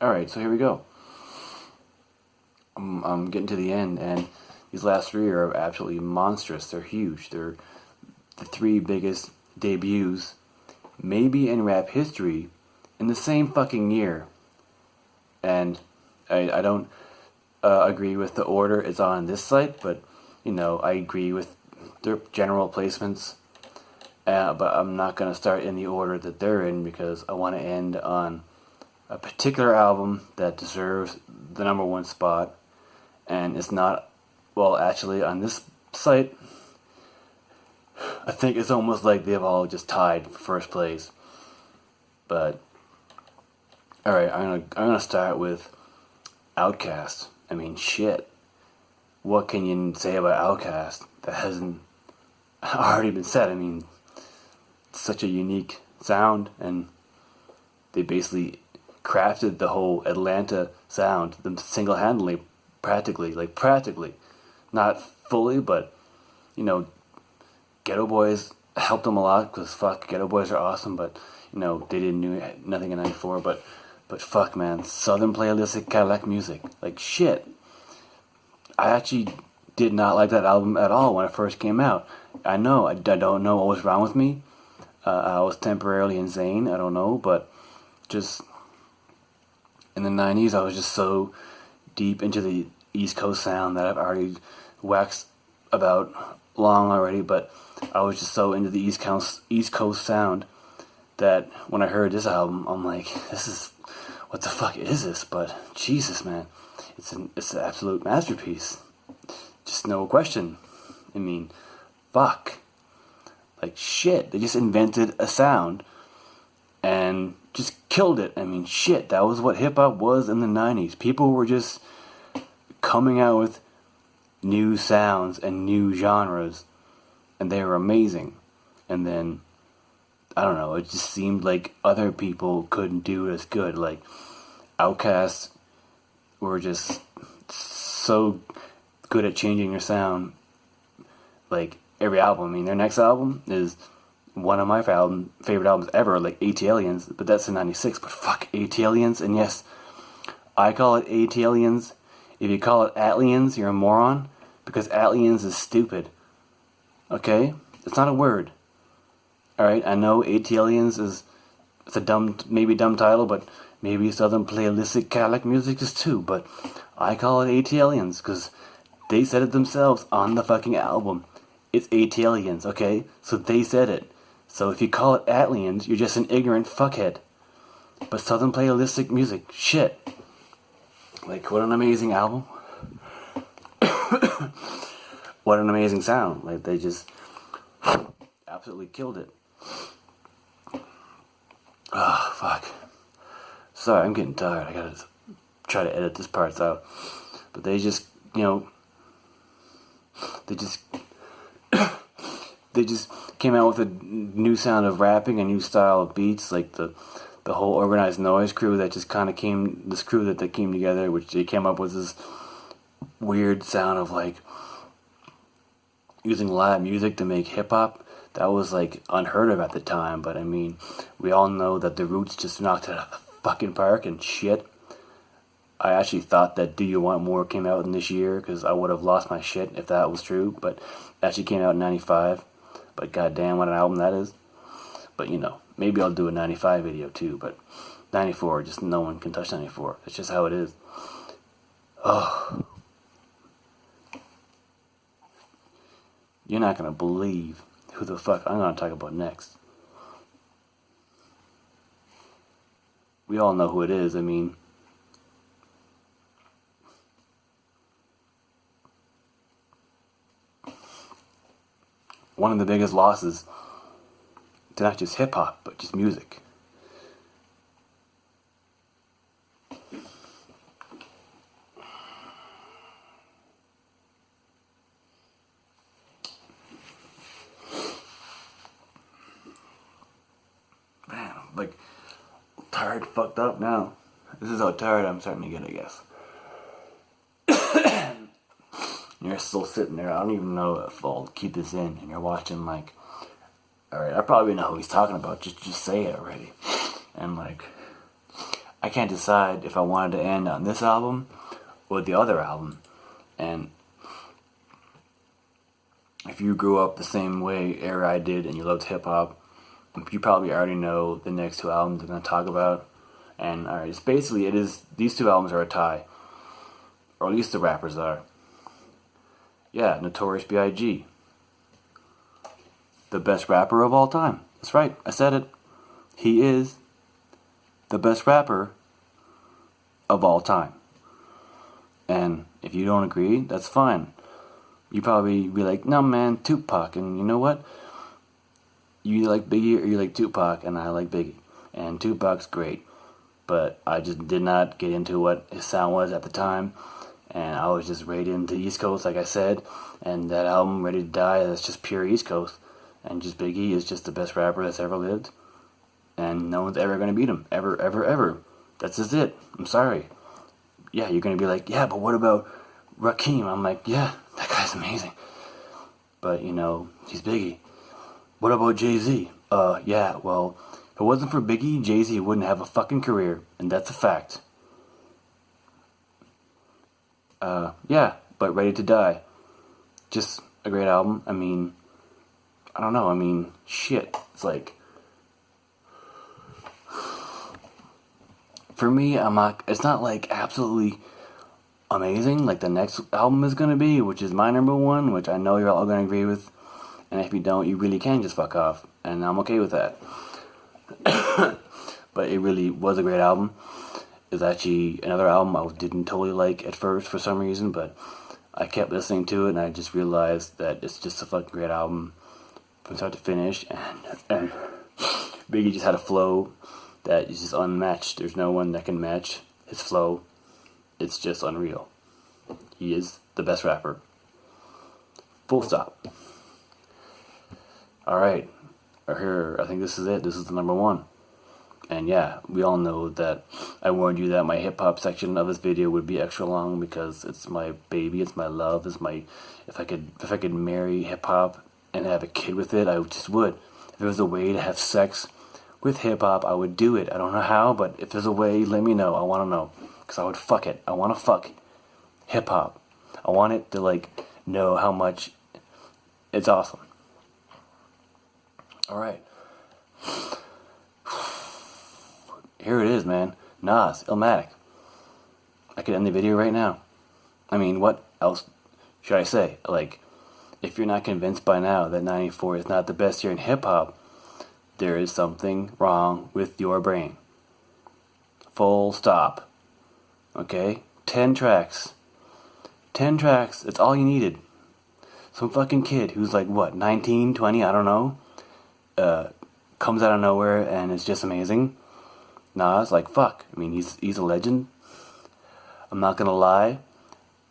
Alright, so here we go. I'm getting to the end, and these last three are absolutely monstrous. They're huge. They're the three biggest debuts, maybe in rap history, in the same fucking year. And I don't agree with the order it's on this site, but, I agree with their general placements. But I'm not going to start in the order that they're in because I want to end on a particular album that deserves the number one spot. And it's not, well, actually, on this site, I think it's almost like they've all just tied for first place. But, alright, I'm gonna start with Outkast. I mean, shit. What can you say about Outkast that hasn't already been said? I mean, it's such a unique sound, and they basically crafted the whole Atlanta sound them single-handedly, practically. Not fully, but, Ghetto Boys helped them a lot, because fuck, Ghetto Boys are awesome, but, they didn't do nothing in 94, but fuck, man, Southern Playalistic Cadillac Music, like, shit. I actually did not like that album at all when it first came out. I know, I don't know what was wrong with me. I was temporarily insane, I don't know, but just in the 90s, I was just so deep into the East Coast sound that I've already waxed about long already, but I was just so into the East Coast sound that when I heard this album, I'm like, what the fuck is this? But Jesus, man, it's an absolute masterpiece. Just no question. I mean, fuck. Like, shit, they just invented a sound and just killed it. I mean, shit, that was what hip-hop was in the 90s. People were just coming out with new sounds and new genres, and they were amazing. And then, I don't know, it just seemed like other people couldn't do it as good. Like, Outkast were just so good at changing your sound. Like, every album. I mean, their next album is one of my favorite albums ever, like AT-Aliens, but that's in 96, but fuck AT-Aliens, and yes, I call it AT-Aliens. If you call it Atlians, you're a moron, because Atlians is stupid. Okay? It's not a word. Alright, I know AT-Aliens it's a maybe dumb title, but maybe Southern Playalistic Cadillac Music is too, but I call it AT-Aliens, because they said it themselves on the fucking album. It's AT-Aliens, okay? So they said it. So if you call it Atlians, you're just an ignorant fuckhead. But Southern Playalistic Music, shit. Like, what an amazing album. What an amazing sound. Like, they just absolutely killed it. Oh, fuck. Sorry, I'm getting tired. I gotta try to edit this part out. But they just, they just came out with a new sound of rapping, a new style of beats, like the whole Organized Noise crew that just kind of came, this crew that came together, which they came up with this weird sound of like using live music to make hip-hop. That was like unheard of at the time, but I mean, we all know that the Roots just knocked it out of the fucking park and shit. I actually thought that Do You Want More came out in this year, because I would have lost my shit if that was true, but it actually came out in 95. But goddamn, what an album that is. But maybe I'll do a 95 video too, but 94, just no one can touch 94. It's just how it is. Oh. You're not gonna believe who the fuck I'm gonna talk about next. We all know who it is, I mean, one of the biggest losses to not just hip-hop, but just music. Man, I'm like tired, fucked up now. This is how tired I'm starting to get, I guess. You're still sitting there. I don't even know if I'll keep this in. And you're watching like, alright, I probably know who he's talking about. Just say it already. And like, I can't decide if I wanted to end on this album or the other album. And if you grew up the same way era I did and you loved hip hop, you probably already know the next two albums I'm going to talk about. And alright, it's basically, these two albums are a tie. Or at least the rappers are. Yeah, Notorious B.I.G. The best rapper of all time. That's right, I said it. He is the best rapper of all time. And if you don't agree, that's fine. You probably be like, no man, Tupac. And you know what? You like Biggie or you like Tupac, and I like Biggie. And Tupac's great. But I just did not get into what his sound was at the time. And I was just right into East Coast, like I said. And that album, Ready to Die, that's just pure East Coast. And just Biggie is just the best rapper that's ever lived. And no one's ever going to beat him. Ever, ever, ever. That's just it. I'm sorry. Yeah, you're going to be like, yeah, but what about Rakim? I'm like, yeah, that guy's amazing. But, you know, he's Biggie. What about Jay-Z? Yeah, well, if it wasn't for Biggie, Jay-Z wouldn't have a fucking career. And that's a fact. Yeah, but Ready to Die. Just a great album. I mean, I don't know. I mean, shit. It's like, for me, it's not like absolutely amazing like the next album is gonna be, which is my number one, which I know you're all gonna agree with. And if you don't, you really can just fuck off. And I'm okay with that. But it really was a great album. It's actually another album I didn't totally like at first for some reason, but I kept listening to it and I just realized that it's just a fucking great album from start to finish. And Biggie just had a flow that is just unmatched. There's no one that can match his flow. It's just unreal. He is the best rapper. Full stop. Alright. Here, I think this is it. This is the number one. And yeah, we all know that I warned you that my hip-hop section of this video would be extra long because it's my baby, it's my love, it's my... If I could marry hip-hop and have a kid with it, I just would. If there was a way to have sex with hip-hop, I would do it. I don't know how, but if there's a way, let me know. I want to know. Because I would fuck it. I want to fuck hip-hop. I want it to, like, know how much it's awesome. Alright. Here it is, man. Nas, Illmatic. I could end the video right now. I mean, what else should I say? Like, if you're not convinced by now that 94 is not the best year in hip-hop, there is something wrong with your brain. Full stop. Okay? 10 tracks. 10 tracks. That's all you needed. Some fucking kid who's like, what, 19, 20, I don't know, comes out of nowhere and it's just amazing. Nas, like, fuck. I mean, he's a legend. I'm not gonna lie.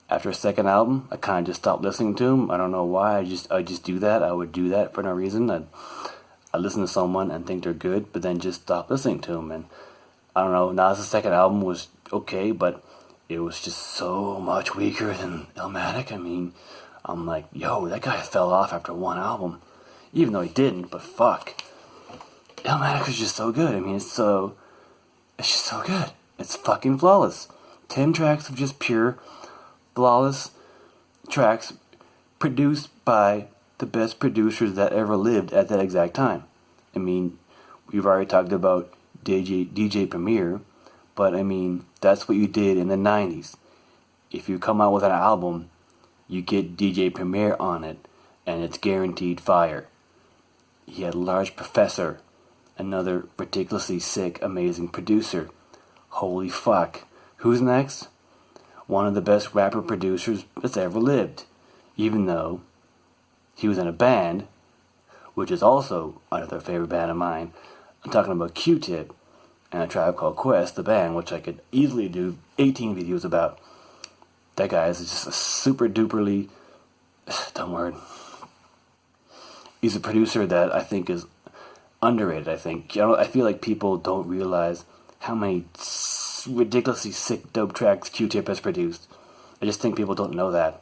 After a second album, I kind of just stopped listening to him. I don't know why. I just do that. I would do that for no reason. I listen to someone and think they're good, but then just stop listening to them. And I don't know. Nas' second album was okay, but it was just so much weaker than Illmatic. I mean, I'm like, yo, that guy fell off after one album, even though he didn't. But fuck, Illmatic was just so good. I mean, it's just so good. It's fucking flawless. 10 tracks of just pure, flawless tracks produced by the best producers that ever lived at that exact time. I mean, we've already talked about DJ Premier, but I mean, that's what you did in the 90s. If you come out with an album, you get DJ Premier on it, and it's guaranteed fire. He had Large Professor, another ridiculously sick, amazing producer. Holy fuck. Who's next? One of the best rapper producers that's ever lived. Even though he was in a band, which is also another favorite band of mine. I'm talking about Q-Tip and A Tribe Called Quest, the band, which I could easily do 18 videos about. That guy is just a super duperly dumb word. He's a producer that I think is underrated. I feel like people don't realize how many ridiculously sick dope tracks Q-Tip has produced. I just think people don't know that.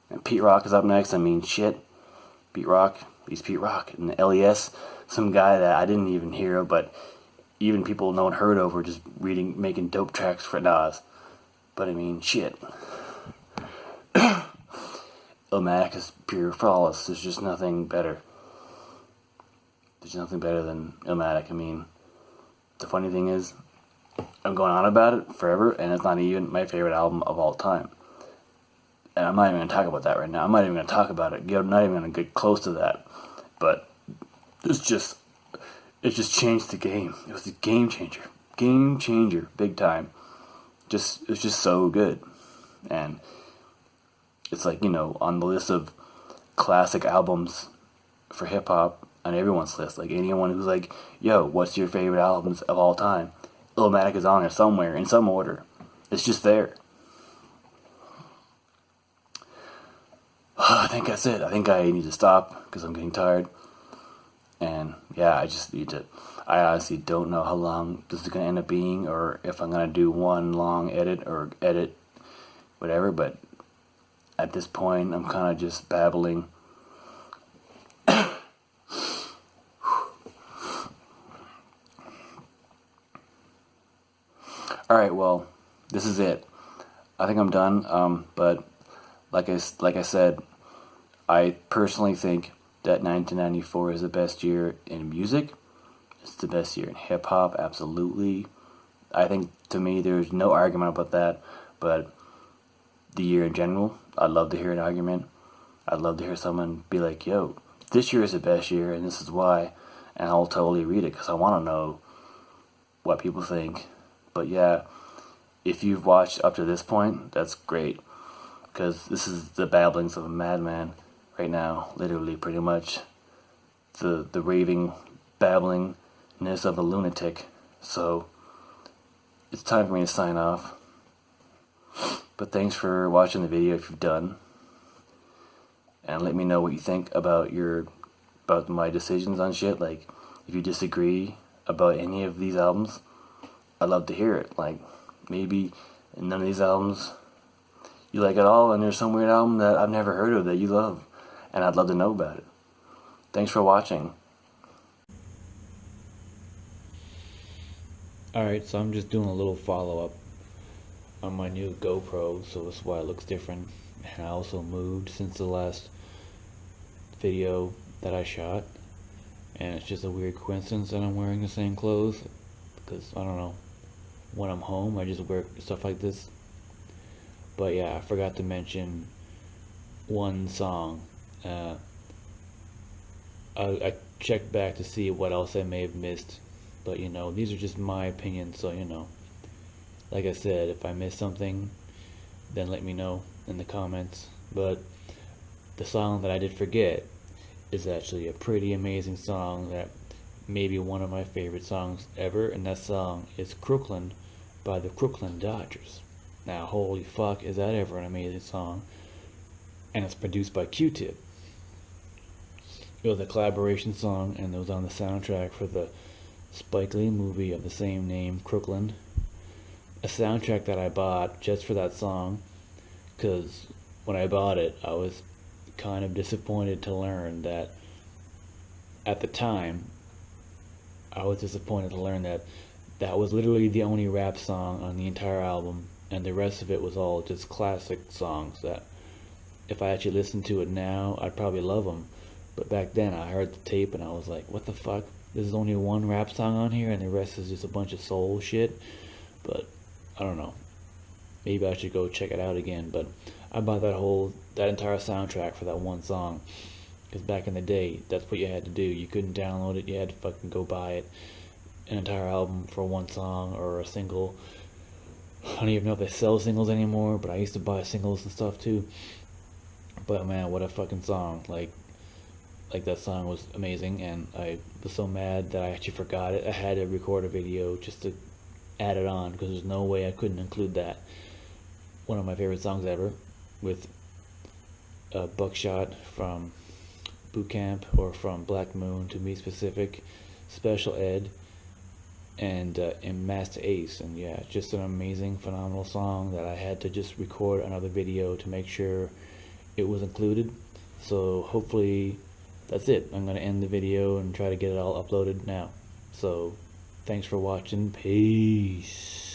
And Pete Rock is up next. I mean, shit. Pete Rock, he's Pete Rock. And LES, some guy that I didn't even hear, but even people no one heard of were just making dope tracks for Nas. But I mean, shit. Illmatic is pure flawless. There's just nothing better. There's nothing better than Illmatic. I mean, the funny thing is, I'm going on about it forever, and it's not even my favorite album of all time. And I'm not even going to talk about that right now. I'm not even going to talk about it. I'm not even going to get close to that. But it just changed the game. It was a game changer. Game changer, big time. It was just so good. And it's like, you know, on the list of classic albums for hip hop, on everyone's list, like anyone who's like, yo, what's your favorite albums of all time? Illmatic is on there somewhere, in some order. It's just there. I think that's it. I think I need to stop because I'm getting tired. And yeah, I just need to. I honestly don't know how long this is going to end up being, or if I'm going to do one long edit or edit whatever, but at this point, I'm kind of just babbling. Alright, well, this is it. I think I'm done, but like I said, I personally think that 1994 is the best year in music. It's the best year in hip-hop, absolutely. I think, to me, there's no argument about that, but the year in general, I'd love to hear an argument. I'd love to hear someone be like, yo, this year is the best year, and this is why, and I'll totally read it, because I want to know what people think. But yeah, if you've watched up to this point, that's great, because this is the babblings of a madman right now, literally, pretty much. The raving babblingness of a lunatic. So, it's time for me to sign off. But thanks for watching the video if you've done. And let me know what you think about my decisions on shit. Like, if you disagree about any of these albums, I'd love to hear it. Like, maybe none of these albums you like at all, and there's some weird album that I've never heard of that you love, and I'd love to know about it. Thanks for watching. Alright, so I'm just doing a little follow-up on my new GoPro, so that's why it looks different. And I also moved since the last video that I shot, and it's just a weird coincidence that I'm wearing the same clothes, because, I don't know, when I'm home I just wear stuff like this. But yeah, I forgot to mention one song. I checked back to see what else I may have missed, but you know, these are just my opinions, so you know, like I said, if I missed something, then let me know in the comments. But the song that I did forget is actually a pretty amazing song, that may be one of my favorite songs ever, and that song is Crooklyn by the Crooklyn Dodgers. Now, holy fuck, is that ever an amazing song. And it's produced by Q-Tip. It was a collaboration song, and it was on the soundtrack for the Spike Lee movie of the same name, Crooklyn. A soundtrack that I bought just for that song, because when I bought it, I was kind of disappointed to learn that at the time, I was disappointed to learn that that was literally the only rap song on the entire album, and the rest of it was all just classic songs that if I actually listened to it now, I'd probably love them. But back then, I heard the tape and I was like, what the fuck? There's only one rap song on here and the rest is just a bunch of soul shit. But I don't know. Maybe I should go check it out again. But I bought that entire soundtrack for that one song. Because back in the day, that's what you had to do. You couldn't download it. You had to fucking go buy it. An entire album for one song or a single. I don't even know if they sell singles anymore, but I used to buy singles and stuff too. But man, what a fucking song. Like that song was amazing, and I was so mad that I actually forgot it. I had to record a video just to add it on, because there's no way I couldn't include that. One of my favorite songs ever, with Buckshot from Boot Camp, or from Black Moon to be specific, Special Ed, and Master Ace. And yeah, just an amazing, phenomenal song that I had to just record another video to make sure it was included. So hopefully that's it. I'm going to end the video and try to get it all uploaded now. So Thanks for watching. Peace.